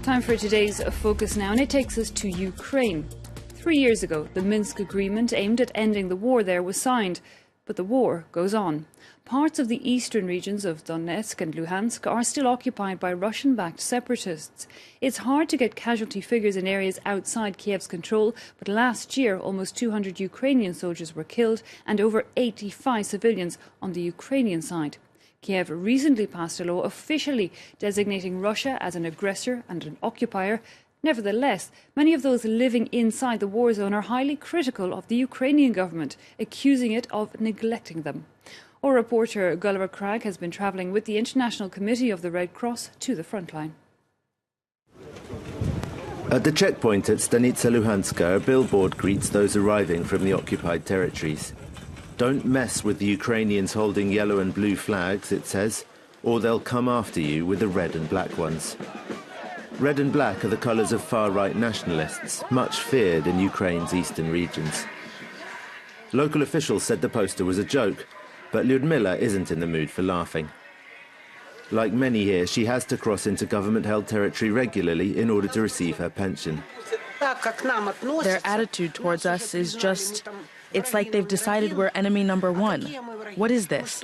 Time for today's focus now, and it takes us to Ukraine. 3 years ago, the Minsk agreement aimed at ending the war there was signed, but the war goes on. Parts of the eastern regions of Donetsk and Luhansk are still occupied by Russian-backed separatists. It's hard to get casualty figures in areas outside Kiev's control, but last year almost 200 Ukrainian soldiers were killed and over 85 civilians on the Ukrainian side. Kiev recently passed a law officially designating Russia as an aggressor and an occupier. Nevertheless, many of those living inside the war zone are highly critical of the Ukrainian government, accusing it of neglecting them. Our reporter Gulliver Cragg has been travelling with the International Committee of the Red Cross to the front line. At the checkpoint at Donetsk and Luhansk, a billboard greets those arriving from the occupied territories. Don't mess with the Ukrainians holding yellow and blue flags, it says, or they'll come after you with the red and black ones. Red and black are the colours of far-right nationalists, much feared in Ukraine's eastern regions. Local officials said the poster was a joke, but Lyudmila isn't in the mood for laughing. Like many here, she has to cross into government-held territory regularly in order to receive her pension. Their attitude towards us is just, it's like they've decided we're enemy number one. What is this?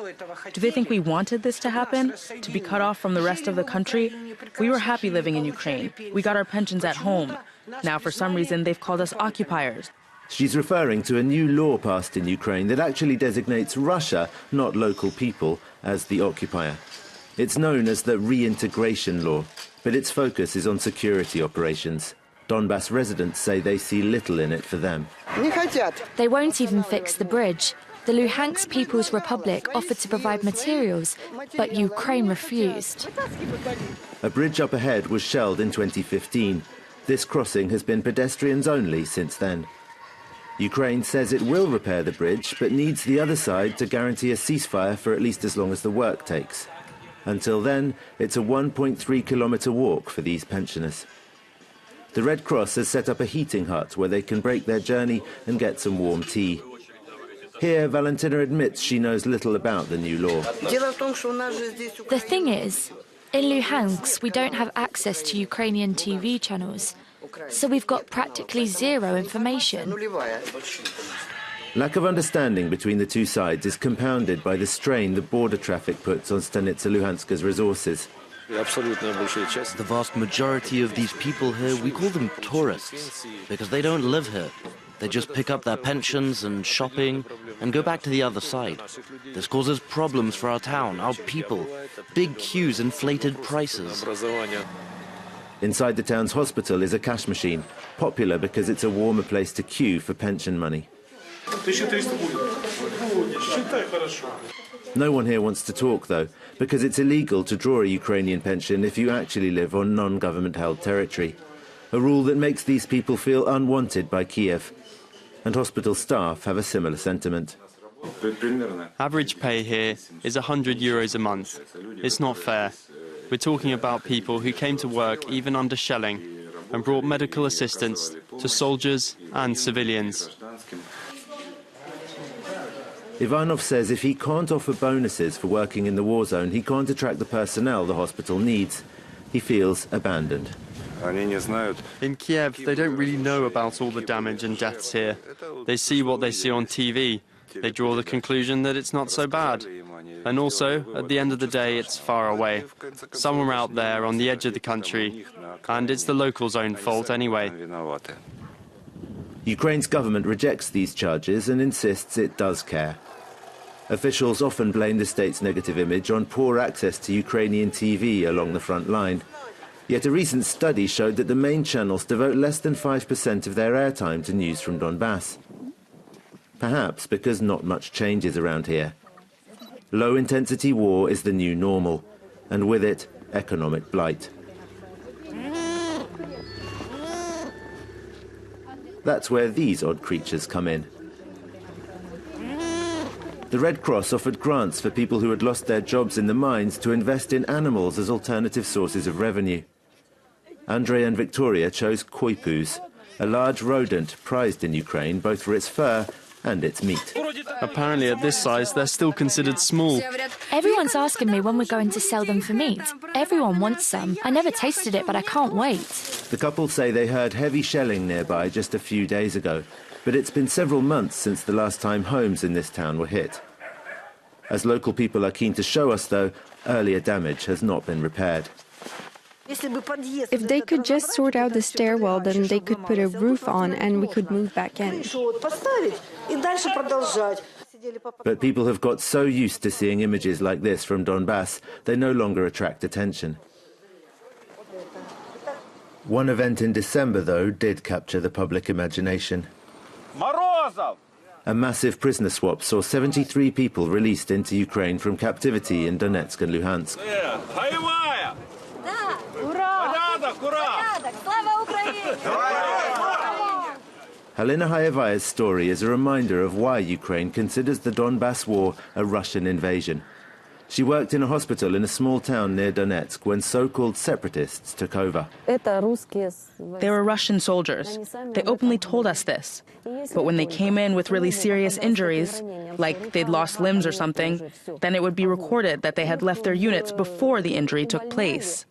Do they think we wanted this to happen? To be cut off from the rest of the country? We were happy living in Ukraine. We got our pensions at home. Now, for some reason, they've called us occupiers. She's referring to a new law passed in Ukraine that actually designates Russia, not local people, as the occupier. It's known as the reintegration law, but its focus is on security operations. Donbass residents say they see little in it for them. They won't even fix the bridge. The Luhansk People's Republic offered to provide materials, but Ukraine refused. A bridge up ahead was shelled in 2015. This crossing has been pedestrians only since then. Ukraine says it will repair the bridge, but needs the other side to guarantee a ceasefire for at least as long as the work takes. Until then, it's a 1.3-kilometre walk for these pensioners. The Red Cross has set up a heating hut where they can break their journey and get some warm tea. Here, Valentina admits she knows little about the new law. The thing is, in Luhansk, we don't have access to Ukrainian TV channels, so we've got practically zero information. Lack of understanding between the two sides is compounded by the strain the border traffic puts on Donetsk and Luhansk's resources. The vast majority of these people here, we call them tourists, because they don't live here. They just pick up their pensions and shopping and go back to the other side. This causes problems for our town, our people. Big queues, inflated prices. Inside the town's hospital is a cash machine, popular because it's a warmer place to queue for pension money. No one here wants to talk, though, because it's illegal to draw a Ukrainian pension if you actually live on non-government-held territory. A rule that makes these people feel unwanted by Kiev. And hospital staff have a similar sentiment. Average pay here is €100 a month. It's not fair. We're talking about people who came to work even under shelling and brought medical assistance to soldiers and civilians. Ivanov says if he can't offer bonuses for working in the war zone, he can't attract the personnel the hospital needs. He feels abandoned. In Kiev, they don't really know about all the damage and deaths here. They see what they see on TV. They draw the conclusion that it's not so bad. And also, at the end of the day, it's far away. Somewhere out there on the edge of the country. And it's the locals' own fault anyway. Ukraine's government rejects these charges and insists it does care. Officials often blame the state's negative image on poor access to Ukrainian TV along the front line. Yet a recent study showed that the main channels devote less than 5% of their airtime to news from Donbass. Perhaps because not much changes around here. Low-intensity war is the new normal, and with it, economic blight. That's where these odd creatures come in. The Red Cross offered grants for people who had lost their jobs in the mines to invest in animals as alternative sources of revenue. Andrei and Victoria chose koipus, a large rodent prized in Ukraine both for its fur and its meat. Apparently at this size, they're still considered small. Everyone's asking me when we're going to sell them for meat. Everyone wants some. I never tasted it, but I can't wait. The couple say they heard heavy shelling nearby just a few days ago, but it's been several months since the last time homes in this town were hit. As local people are keen to show us, though, earlier damage has not been repaired. If they could just sort out the stairwell, then they could put a roof on and we could move back in. But people have got so used to seeing images like this from Donbass, they no longer attract attention. One event in December, though, did capture the public imagination. A massive prisoner swap saw 73 people released into Ukraine from captivity in Donetsk and Luhansk. Halina Hayevaya's story is a reminder of why Ukraine considers the Donbass war a Russian invasion. She worked in a hospital in a small town near Donetsk when so-called separatists took over. They were Russian soldiers. They openly told us this. But when they came in with really serious injuries, like they'd lost limbs or something, then it would be recorded that they had left their units before the injury took place.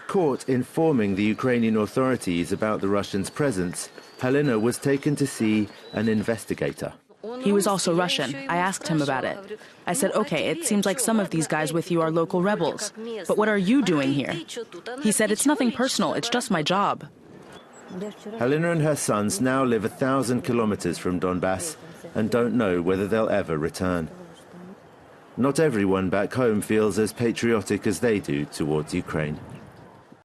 Caught informing the Ukrainian authorities about the Russians' presence, Halina was taken to see an investigator. He was also Russian. I asked him about it. I said, okay, it seems like some of these guys with you are local rebels. But what are you doing here? He said, it's nothing personal, it's just my job. Halina and her sons now live 1,000 kilometers from Donbass and don't know whether they'll ever return. Not everyone back home feels as patriotic as they do towards Ukraine.